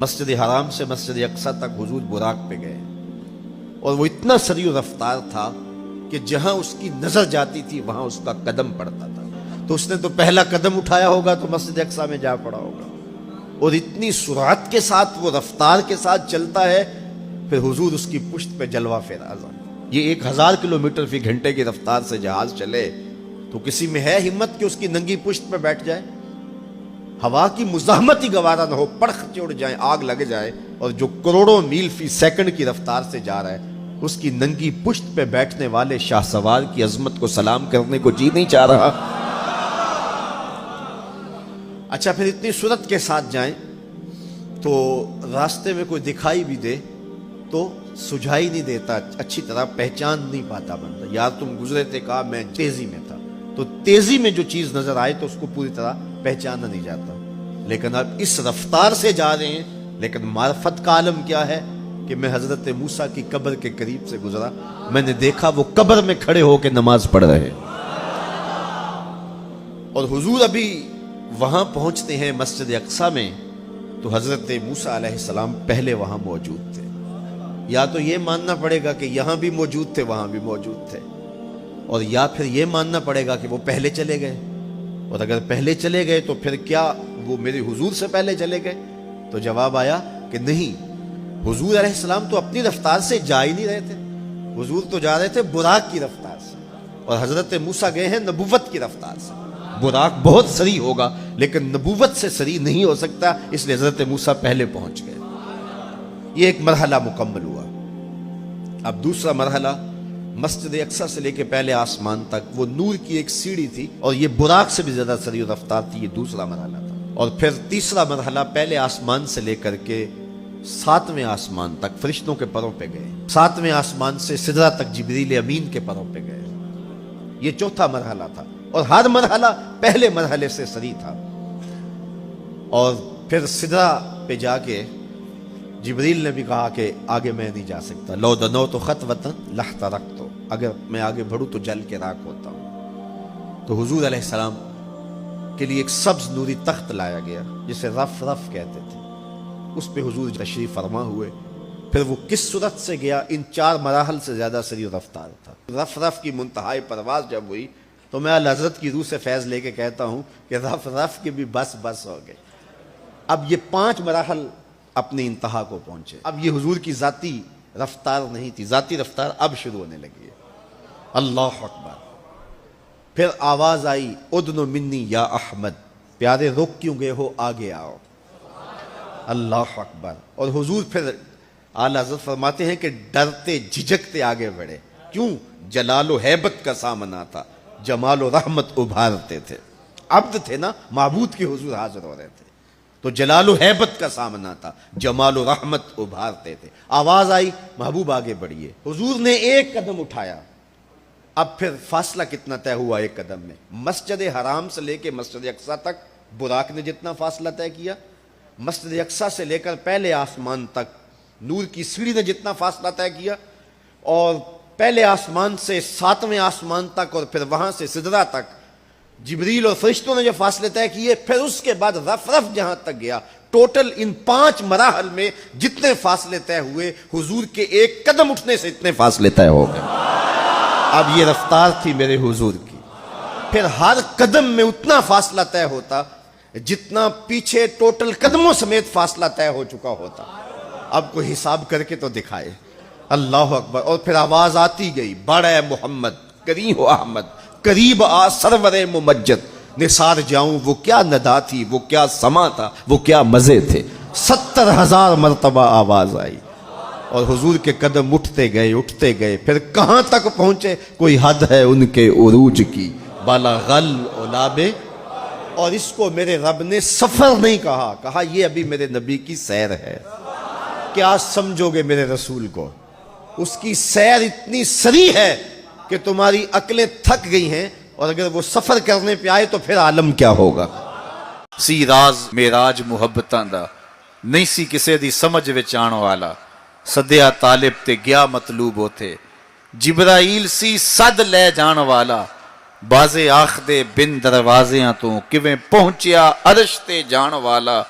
مسجد حرام سے مسجد اقصی تک حضور براق پہ گئے اور وہ اتنا سریع رفتار تھا کہ جہاں اس کی نظر جاتی تھی وہاں اس کا قدم پڑتا تھا. تو اس نے تو پہلا قدم اٹھایا ہوگا تو مسجد اقصی میں جا پڑا ہوگا. اور اتنی سرعت کے ساتھ وہ رفتار کے ساتھ چلتا ہے. پھر حضور اس کی پشت پہ جلوہ فراز. یہ 1000 کلومیٹر فی گھنٹے کی رفتار سے جہاز چلے تو کسی میں ہے ہمت کہ اس کی ننگی پشت پہ بیٹھ جائے؟ ہوا کی مزاحمت ہی گوارا نہ ہو, پڑخ چڑ جائیں, آگ لگ جائے, اور جو کروڑوں میل فی سیکنڈ کی رفتار سے جا رہا ہے اس کی ننگی پشت پہ بیٹھنے والے شاہ سوار کی عظمت کو سلام کرنے کو جی نہیں چاہ رہا. اچھا, پھر اتنی سرعت کے ساتھ جائیں تو راستے میں کوئی دکھائی بھی دے تو سجھائی نہیں دیتا, اچھی طرح پہچان نہیں پاتا بندہ. یار تم گزرے تھے, کہا میں تیزی میں تھا, تو تیزی میں جو چیز نظر آئے تو اس کو پوری طرح پہچانا نہیں جاتا. لیکن اب اس رفتار سے جا رہے ہیں, لیکن معرفت کا عالم کیا ہے کہ میں حضرت موسیٰ کی قبر کے قریب سے گزرا, میں نے دیکھا وہ قبر میں کھڑے ہو کے نماز پڑھ رہے, اور حضور ابھی وہاں پہنچتے ہیں مسجد اقصی میں تو حضرت موسیٰ علیہ السلام پہلے وہاں موجود تھے. یا تو یہ ماننا پڑے گا کہ یہاں بھی موجود تھے وہاں بھی موجود تھے, اور یا پھر یہ ماننا پڑے گا کہ وہ پہلے چلے گئے. اور اگر پہلے چلے گئے تو پھر کیا وہ میرے حضور سے پہلے چلے گئے؟ تو جواب آیا کہ نہیں, حضور علیہ السلام تو اپنی رفتار سے جا ہی نہیں رہے تھے. حضور تو جا رہے تھے براق کی رفتار سے, اور حضرت موسیٰ گئے ہیں نبوت کی رفتار سے. براق بہت سریع ہوگا لیکن نبوت سے سریع نہیں ہو سکتا, اس لیے حضرت موسیٰ پہلے پہنچ گئے. یہ ایک مرحلہ مکمل ہوا. اب دوسرا مرحلہ, مسجد اقصی سے لے کے پہلے آسمان تک وہ نور کی ایک سیڑھی تھی, اور یہ براق سے بھی زیادہ سریع رفتار تھی. یہ دوسرا مرحلہ تھا. اور پھر تیسرا مرحلہ, پہلے آسمان سے لے کر کے 7ویں آسمان تک فرشتوں کے پروں پہ گئے. 7ویں آسمان سے سدرہ تک جبریل امین کے پروں پہ گئے. یہ چوتھا مرحلہ تھا, اور ہر مرحلہ پہلے مرحلے سے سریع تھا. اور پھر سدرہ پہ جا کے جبریل نے بھی کہا کہ آگے میں نہیں جا سکتا. لو دنوت خطوۃ لاحترقت, اگر میں آگے بڑھوں تو جل کے راکھ ہوتا ہوں. تو حضور علیہ السلام کے لیے ایک سبز نوری تخت لایا گیا جسے رف رف کہتے تھے. اس پہ حضور تشریف فرما ہوئے. پھر وہ کس صورت سے گیا, ان 4 مراحل سے زیادہ سریع رفتار تھا. رف رف کی منتہائی پرواز جب ہوئی تو میں اعلی حضرت کی روح سے فیض لے کے کہتا ہوں کہ رف رف کے بھی بس بس ہو گئے. اب یہ 5 مراحل اپنی انتہا کو پہنچے. اب یہ حضور کی ذاتی رفتار نہیں تھی, ذاتی رفتار اب شروع ہونے لگی ہے. اللہ اکبر. پھر آواز آئی, ادنو منی یا احمد, پیارے رک کیوں گئے ہو, آگے آؤ. اللہ اکبر. اور حضور پھر اعلی حضرت فرماتے ہیں کہ ڈرتے جھجکتے آگے بڑھے. کیوں؟ جلال و ہیبت کا سامنا تھا, جمال و رحمت ابھارتے تھے. عبد تھے نا, معبود کے حضور حاضر ہو رہے تھے, تو جلال و ہیبت کا سامنا تھا, جمال و رحمت ابھارتے تھے. آواز آئی, محبوب آگے بڑھیے. حضور نے ایک قدم اٹھایا. اب پھر فاصلہ کتنا طے ہوا ایک قدم میں؟ مسجد حرام سے لے کے مسجد اقصی تک براق نے جتنا فاصلہ طے کیا, مسجد اقصی سے لے کر پہلے آسمان تک نور کی سیڑھی نے جتنا فاصلہ طے کیا, اور پہلے آسمان سے 7ویں آسمان تک, اور پھر وہاں سے سدرہ تک جبریل اور فرشتوں نے جو فاصلے طے کیے, پھر اس کے بعد رف رف جہاں تک گیا. ٹوٹل ان 5 مراحل میں جتنے فاصلے طے ہوئے, حضور کے ایک قدم اٹھنے سے اتنے فاصلے طے ہو گئے. اب یہ رفتار تھی میرے حضور کی. پھر ہر قدم میں اتنا فاصلہ طے ہوتا جتنا پیچھے ٹوٹل قدموں سمیت فاصلہ طے ہو چکا ہوتا. اب کوئی حساب کر کے تو دکھائے. اللہ اکبر. اور پھر آواز آتی گئی, بڑے محمد کریم ہو احمد, قریب آ سرور ممجد, نثار جاؤں وہ کیا ندا تھی, وہ کیا سما تھا, وہ کیا مزے تھے. 70,000 مرتبہ آواز آئی, اور حضور کے قدم اٹھتے گئے. پھر کہاں تک پہنچے, کوئی حد ہے ان کے عروج کی, بالا غل اولابے. اور اس کو میرے رب نے سفر نہیں کہا, کہا یہ ابھی میرے نبی کی سیر ہے. کیا سمجھو گے میرے رسول کو, اس کی سیر اتنی سریع ہے کہ تمہاری عقلیں تھک گئی ہیں, اور اگر وہ سفر کرنے پہ آئے تو پھر عالم کیا ہوگا. سی راز میراج محبتاں دا, نہیں سی کسے دی سمجھ وچ آن والا, سدیا طالب تے گیا مطلوب ہوتے, جبرائیل سی صد لے جان والا, بازے آخدے بن دروازیاں تو کیویں پہنچیا عرش تے جان والا.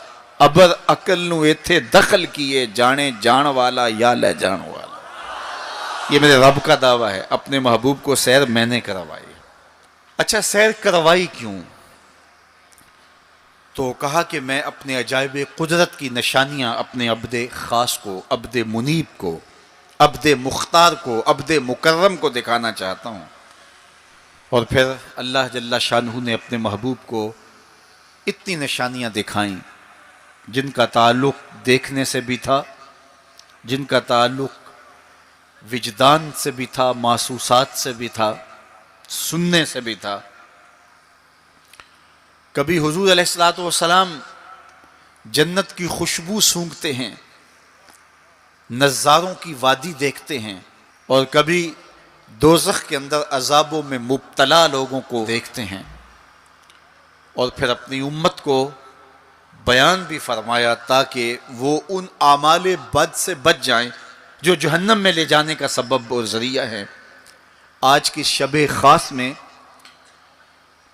ابر عقل نو ایتھے دخل کیے جانے جان والا یا لے جان والا. یہ میرے رب کا دعویٰ ہے. اپنے محبوب کو سیر میں نے کروائی. اچھا سیر کروائی کیوں؟ تو کہا کہ میں اپنے عجائب قدرت کی نشانیاں اپنے عبد خاص کو، عبد منیب کو، عبد مختار کو، عبد مکرم کو دکھانا چاہتا ہوں. اور پھر اللہ جل شانہ نے اپنے محبوب کو اتنی نشانیاں دکھائیں جن کا تعلق دیکھنے سے بھی تھا، جن کا تعلق وجدان سے بھی تھا، محسوسات سے بھی تھا، سننے سے بھی تھا. کبھی حضور علیہ الصلوۃ والسلام جنت کی خوشبو سونگھتے ہیں، نظاروں کی وادی دیکھتے ہیں، اور کبھی دوزخ کے اندر عذابوں میں مبتلا لوگوں کو دیکھتے ہیں. اور پھر اپنی امت کو بیان بھی فرمایا تاکہ وہ ان اعمال بد سے بچ جائیں جو جہنم میں لے جانے کا سبب اور ذریعہ ہے. آج کی شب خاص میں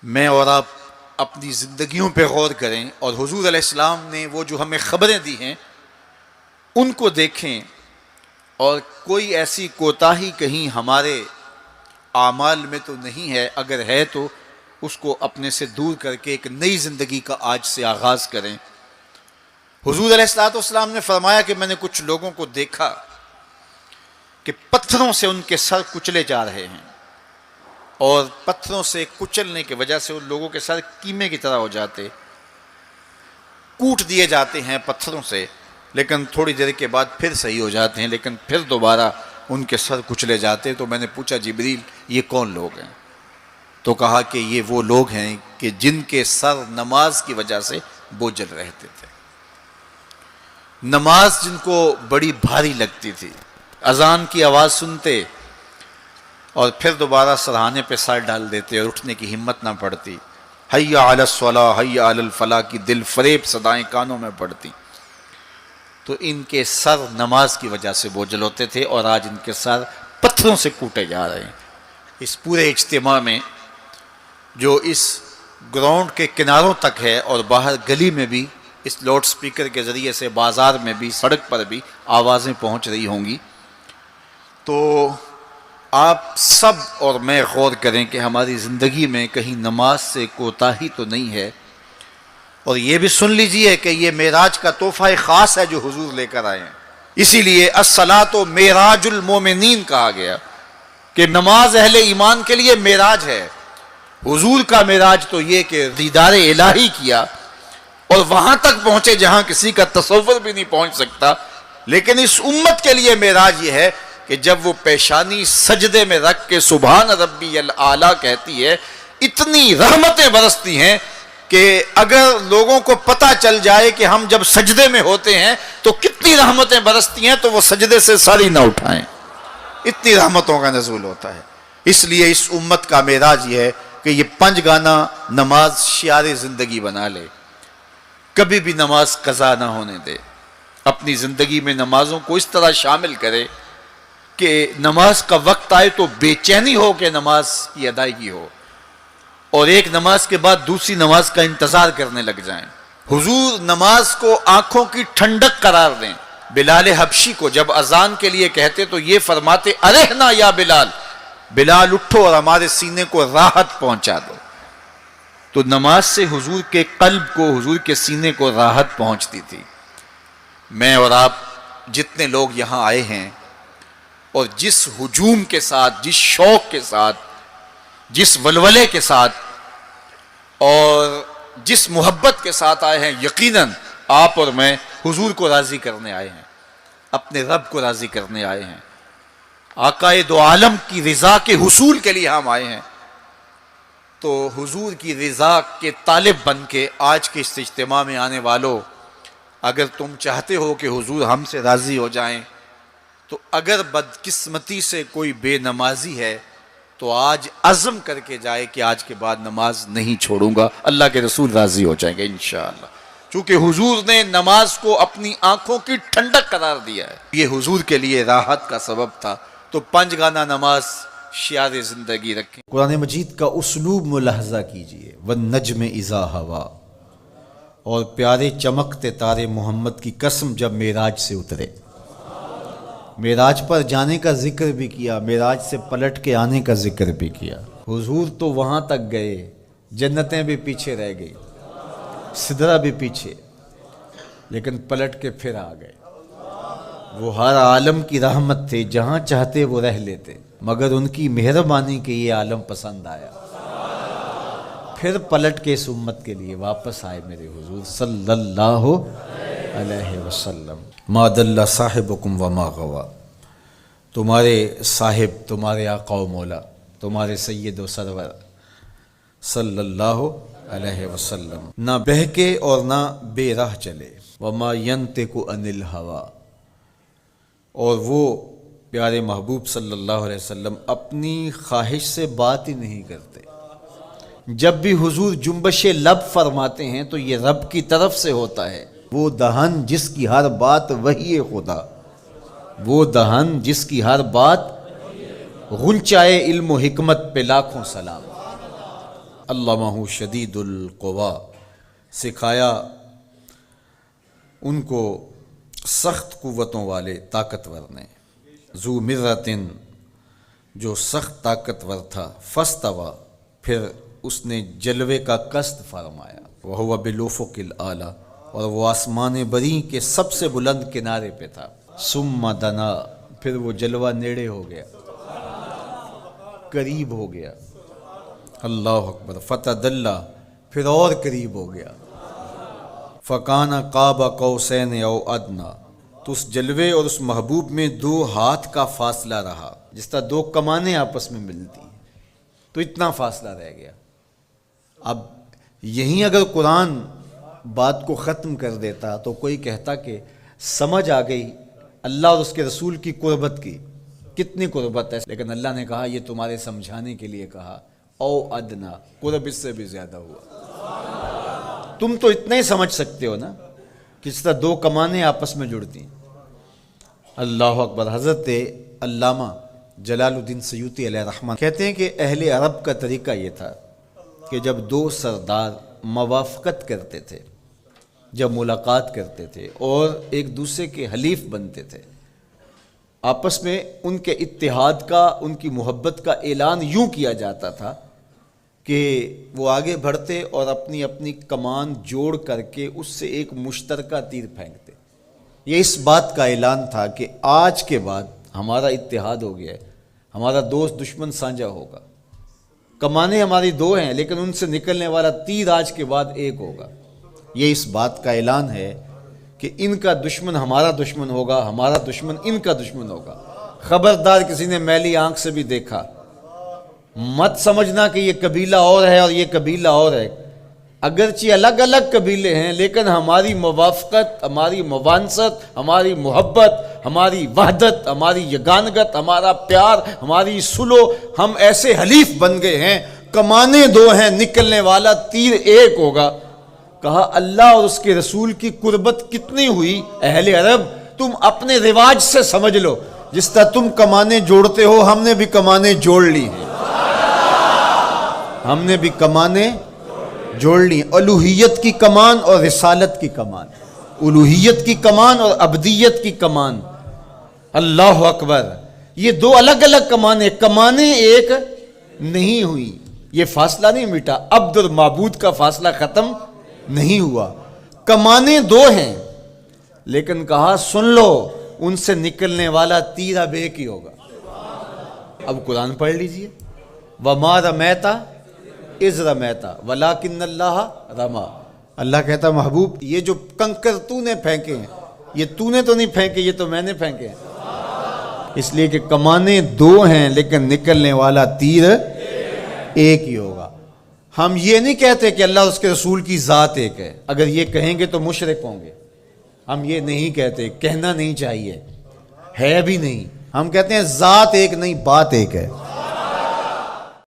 میں اور آپ اپنی زندگیوں پہ غور کریں اور حضور علیہ السلام نے وہ جو ہمیں خبریں دی ہیں ان کو دیکھیں، اور کوئی ایسی کوتاہی کہیں ہمارے اعمال میں تو نہیں ہے، اگر ہے تو اس کو اپنے سے دور کر کے ایک نئی زندگی کا آج سے آغاز کریں. حضور علیہ الصلوۃ والسلام نے فرمایا کہ میں نے کچھ لوگوں کو دیکھا کہ پتھروں سے ان کے سر کچلے جا رہے ہیں، اور پتھروں سے کچلنے کی وجہ سے ان لوگوں کے سر کیمے کی طرح ہو جاتے، کوٹ دیے جاتے ہیں پتھروں سے، لیکن تھوڑی دیر کے بعد پھر صحیح ہو جاتے ہیں، لیکن پھر دوبارہ ان کے سر کچلے جاتے. تو میں نے پوچھا جبریل یہ کون لوگ ہیں؟ تو کہا کہ یہ وہ لوگ ہیں کہ جن کے سر نماز کی وجہ سے بوجھل رہتے تھے، نماز جن کو بڑی بھاری لگتی تھی، اذان کی آواز سنتے اور پھر دوبارہ سرہانے پہ سر ڈال دیتے اور اٹھنے کی ہمت نہ پڑتی. حی علی الصلاۃ حی علی الفلاح کی دل فریب صدائیں کانوں میں پڑتی. تو ان کے سر نماز کی وجہ سے بوجھل ہوتے تھے، اور آج ان کے سر پتھروں سے کوٹے جا رہے ہیں. اس پورے اجتماع میں جو اس گراؤنڈ کے کناروں تک ہے اور باہر گلی میں بھی اس لاؤڈ سپیکر کے ذریعے سے، بازار میں بھی، سڑک پر بھی آوازیں پہنچ رہی ہوں گی، تو آپ سب اور میں غور کریں کہ ہماری زندگی میں کہیں نماز سے کوتاہی تو نہیں ہے. اور یہ بھی سن لیجئے کہ یہ معراج کا تحفہ خاص ہے جو حضور لے کر آئے ہیں. اسی لیے الصلاۃ معراج المومنین کہا گیا کہ نماز اہل ایمان کے لیے معراج ہے. حضور کا معراج تو یہ کہ دیدار الہی کیا اور وہاں تک پہنچے جہاں کسی کا تصور بھی نہیں پہنچ سکتا. لیکن اس امت کے لیے معراج یہ ہے کہ جب وہ پیشانی سجدے میں رکھ کے سبحان ربی الاعلیٰ کہتی ہے، اتنی رحمتیں برستی ہیں کہ اگر لوگوں کو پتہ چل جائے کہ ہم جب سجدے میں ہوتے ہیں تو کتنی رحمتیں برستی ہیں تو وہ سجدے سے ساری نہ اٹھائیں، اتنی رحمتوں کا نزول ہوتا ہے. اس لیے اس امت کا معراج یہ ہے کہ یہ 5 گانا نماز شعار زندگی بنا لے، کبھی بھی نماز قضا نہ ہونے دے، اپنی زندگی میں نمازوں کو اس طرح شامل کرے کہ نماز کا وقت آئے تو بے چینی ہو کہ نماز کی ادائیگی ہو، اور ایک نماز کے بعد دوسری نماز کا انتظار کرنے لگ جائیں. حضور نماز کو آنکھوں کی ٹھنڈک قرار دیں. بلال حبشی کو جب اذان کے لیے کہتے تو یہ فرماتے ارحنا یا بلال، بلال اٹھو اور ہمارے سینے کو راحت پہنچا دو. تو نماز سے حضور کے قلب کو، حضور کے سینے کو راحت پہنچتی تھی. میں اور آپ جتنے لوگ یہاں آئے ہیں اور جس ہجوم کے ساتھ، جس شوق کے ساتھ، جس ولولے کے ساتھ اور جس محبت کے ساتھ آئے ہیں، یقیناً آپ اور میں حضور کو راضی کرنے آئے ہیں، اپنے رب کو راضی کرنے آئے ہیں، آقا دو عالم کی رضا کے حصول کے لیے ہم آئے ہیں. تو حضور کی رضا کے طالب بن کے آج کے اس اجتماع میں آنے والوں، اگر تم چاہتے ہو کہ حضور ہم سے راضی ہو جائیں، تو اگر بدقسمتی سے کوئی بے نمازی ہے تو آج عزم کر کے جائے کہ آج کے بعد نماز نہیں چھوڑوں گا، اللہ کے رسول راضی ہو جائیں گے انشاءاللہ. چونکہ حضور نے نماز کو اپنی آنکھوں کی ٹھنڈک قرار دیا ہے، یہ حضور کے لیے راحت کا سبب تھا. تو 5 گانا نماز شعار زندگی رکھیں. قرآن مجید کا اسلوب ملاحظہ کیجئے. والنجم اذا ہوا اور پیارے چمکتے تارے محمد کی قسم جب معراج سے اترے، معراج پر جانے کا ذکر بھی کیا، معراج سے پلٹ کے آنے کا ذکر بھی کیا۔ حضور تو وہاں تک گئے، جنتیں بھی پیچھے رہ گئی، سدرہ بھی پیچھے، لیکن پلٹ کے پھر آ گئے۔ وہ ہر عالم کی رحمت تھے، جہاں چاہتے وہ رہ لیتے، مگر ان کی مہربانی کے یہ عالم پسند آیا، پھر پلٹ کے اس امت کے لیے واپس آئے میرے حضور صلی اللہ علیہ وسلم۔ ما ضل صاحبکم وما غوا، تمہارے صاحب، تمہارے آقا و مولا، تمہارے سید و سرور صلی اللہ علیہ وسلم نہ بہکے اور نہ بے راہ چلے۔ وما ینطق عن الہویٰ، اور وہ پیارے محبوب صلی اللہ علیہ وسلم اپنی خواہش سے بات ہی نہیں کرتے۔ جب بھی حضور جنبش لب فرماتے ہیں تو یہ رب کی طرف سے ہوتا ہے۔ وہ دہن جس کی ہر بات وحی خدا، وہ دہن جس کی ہر بات غنچائے علم و حکمت پہ لاکھوں سلام۔ علمہ شدید القوا، سکھایا ان کو سخت قوتوں والے طاقتور نے۔ ذو مرتن، جو سخت طاقتور تھا، فاستویٰ، پھر اس نے جلوے کا قصد فرمایا۔ وہو بالافق الاعلیٰ، اور وہ آسمان بری کے سب سے بلند کنارے پہ تھا۔ ثم دنا، پھر وہ جلوہ نیڑے ہو گیا، قریب ہو گیا۔ اللہ اکبر۔ فتدلی، پھر اور قریب ہو گیا۔ فکان قاب قوسین او ادنیٰ، تو اس جلوے اور اس محبوب میں 2 ہاتھ کا فاصلہ رہا، جس طرح 2 کمانیں آپس میں ملتی، تو اتنا فاصلہ رہ گیا۔ اب یہیں اگر قرآن بات کو ختم کر دیتا تو کوئی کہتا کہ سمجھ آ گئی اللہ اور اس کے رسول کی قربت کی، کتنی قربت ہے، لیکن اللہ نے کہا یہ تمہارے سمجھانے کے لیے کہا، او ادنا، قرب اس سے بھی زیادہ ہوا۔ تم تو اتنا ہی سمجھ سکتے ہو نا، کس طرح 2 کمانیں آپس میں جڑتی ہیں۔ اللہ اکبر۔ حضرت علامہ جلال الدین سیوطی علیہ رحمہ کہتے ہیں کہ اہل عرب کا طریقہ یہ تھا کہ جب 2 سردار موافقت کرتے تھے، جب ملاقات کرتے تھے اور ایک دوسرے کے حلیف بنتے تھے، آپس میں ان کے اتحاد کا، ان کی محبت کا اعلان یوں کیا جاتا تھا کہ وہ آگے بڑھتے اور اپنی اپنی کمان جوڑ کر کے اس سے ایک مشترکہ تیر پھینکتے۔ یہ اس بات کا اعلان تھا کہ آج کے بعد ہمارا اتحاد ہو گیا ہے، ہمارا دوست دشمن سانجا ہوگا، کمانیں ہماری 2 ہیں لیکن ان سے نکلنے والا تیر آج کے بعد ایک ہوگا۔ یہ اس بات کا اعلان ہے کہ ان کا دشمن ہمارا دشمن ہوگا، ہمارا دشمن ان کا دشمن ہوگا۔ خبردار کسی نے میلی آنکھ سے بھی دیکھا، مت سمجھنا کہ یہ قبیلہ اور ہے اور یہ قبیلہ اور ہے، اگرچہ الگ الگ قبیلے ہیں لیکن ہماری موافقت، ہماری موانست، ہماری محبت، ہماری وحدت، ہماری یگانگت، ہمارا پیار، ہماری صلح، ہم ایسے حلیف بن گئے ہیں، کمانیں 2 ہیں، نکلنے والا تیر ایک ہوگا۔ کہا اللہ اور اس کے رسول کی قربت کتنی ہوئی اہل عرب، تم اپنے رواج سے سمجھ لو، جس طرح تم کمانیں جوڑتے ہو ہم نے بھی کمانیں جوڑ لی ہیں، ہم نے بھی کمانیں جوڑ لی، الوہیت کی کمان اور رسالت کی کمان، الوہیت کی کمان اور عبدیت کی کمان۔ اللہ اکبر۔ یہ 2 الگ الگ کمانیں ایک نہیں ہوئی، یہ فاصلہ نہیں مٹا، عبد اور معبود کا فاصلہ ختم نہیں ہوا، کمانیں 2 ہیں، لیکن کہا سن لو ان سے نکلنے والا تیر اب ایک ہی ہوگا۔ اب قرآن پڑھ لیجئے، وَمَا رَمَيْتَ اِذْ رَمَيْتَ وَلَٰكِنَّ اللَّهَ رَمَىٰ۔ اللہ کہتا محبوب یہ جو کنکر تو نے پھینکے ہیں، یہ تو نے تو نہیں پھینکے، یہ تو میں نے پھینکے ہیں، اس لیے کہ کمانیں 2 ہیں لیکن نکلنے والا تیر ایک ہی ہوگا۔ ہم یہ نہیں کہتے کہ اللہ اور اس کے رسول کی ذات ایک ہے، اگر یہ کہیں گے تو مشرک ہوں گے، ہم یہ نہیں کہتے، کہنا نہیں چاہیے، ہے بھی نہیں، ہم کہتے ہیں ذات ایک نہیں، بات ایک ہے۔